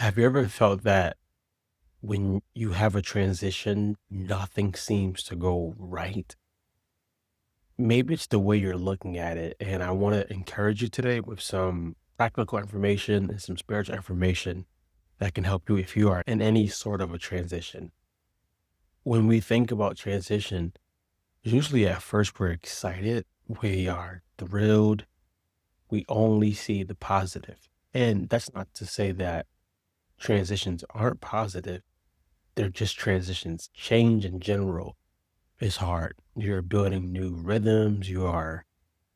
Have you ever felt that when you have a transition, nothing seems to go right? Maybe it's the way you're looking at it. And I want to encourage you today with some practical information and some spiritual information that can help you if you are in any sort of a transition. When we think about transition, usually at first we're excited, we are thrilled, we only see the positive. And that's not to say that transitions aren't positive. They're just transitions. Change in general is hard. You're building new rhythms. You are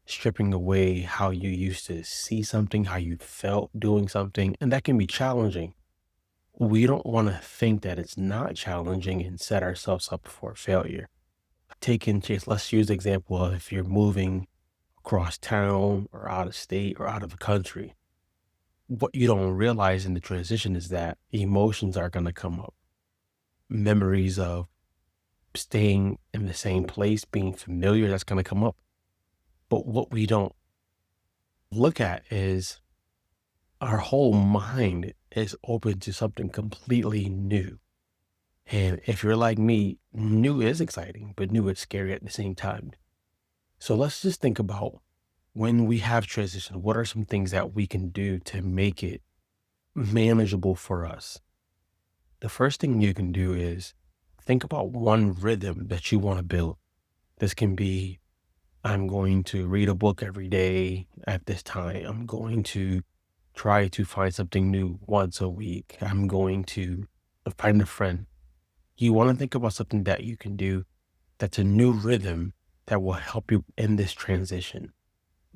stripping away how you used to see something, how you felt doing something, and that can be challenging. We don't want to think that it's not challenging and set ourselves up for failure. Taking chase, let's use the example of if you're moving across town or out of state or out of the country. What you don't realize in the transition is that emotions are going to come up. Memories of staying in the same place, being familiar, that's going to come up. But what we don't look at is our whole mind is open to something completely new. And if you're like me, new is exciting, but new is scary at the same time. So let's just think about when we have transition, what are some things that we can do to make it manageable for us? The first thing you can do is think about one rhythm that you want to build. This can be I'm going to read a book every day at this time. I'm going to try to find something new once a week. I'm going to find a friend. You want to think about something that you can do that's a new rhythm that will help you in this transition.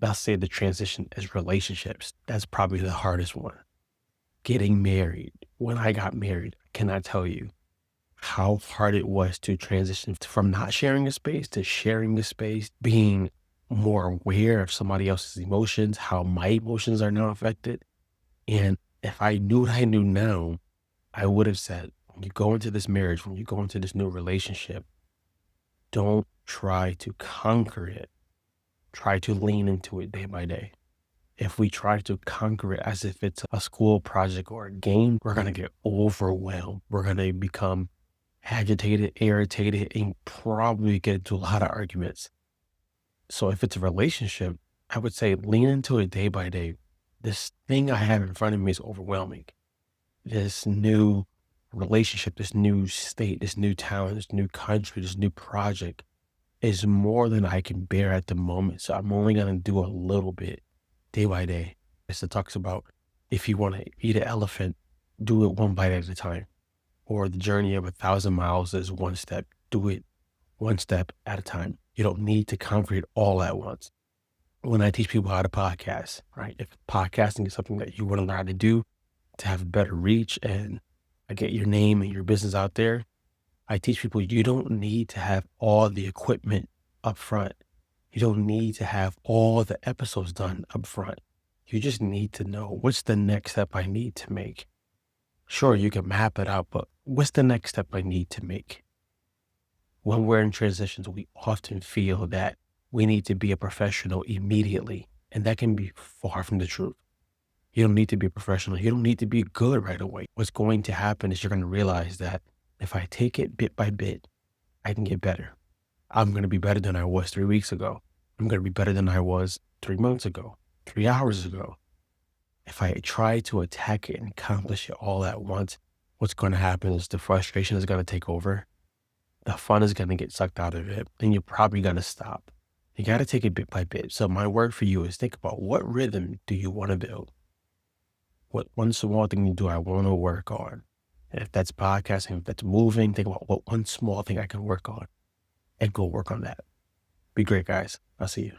Let's say the transition is relationships. That's probably the hardest one. Getting married. When I got married, I cannot tell you how hard it was to transition from not sharing a space to sharing a space, being more aware of somebody else's emotions, how my emotions are now affected. And if I knew what I knew now, I would have said, when you go into this marriage, when you go into this new relationship, don't try to conquer it. Try to lean into it day by day. If we try to conquer it as if it's a school project or a game, we're going to get overwhelmed. We're going to become agitated, irritated, and probably get into a lot of arguments. So if it's a relationship, I would say lean into it day by day. This thing I have in front of me is overwhelming. This new relationship, this new state, this new town, this new country, this new project is more than I can bear at the moment. So I'm only going to do a little bit day by day. As it talks about, if you want to eat an elephant, do it one bite at a time. Or the journey of 1,000 miles is one step. Do it one step at a time. You don't need to conquer it all at once. When I teach people how to podcast, right? If podcasting is something that you want to learn how to do to have better reach and get your name and your business out there, I teach people you don't need to have all the equipment up front. You don't need to have all the episodes done up front. You just need to know what's the next step I need to make. Sure, you can map it out, but what's the next step I need to make? When we're in transitions, we often feel that we need to be a professional immediately, and that can be far from the truth. You don't need to be a professional. You don't need to be good right away. What's going to happen is you're going to realize that if I take it bit by bit, I can get better. I'm going to be better than I was 3 weeks ago. I'm going to be better than I was 3 months ago, 3 hours ago. If I try to attack it and accomplish it all at once, what's going to happen is the frustration is going to take over. The fun is going to get sucked out of it, and you're probably going to stop. You got to take it bit by bit. So my word for you is think about what rhythm do you want to build? What one small thing do I want to work on? If that's podcasting, if that's moving, think about what one small thing I can work on and go work on that. Be great, guys. I'll see you.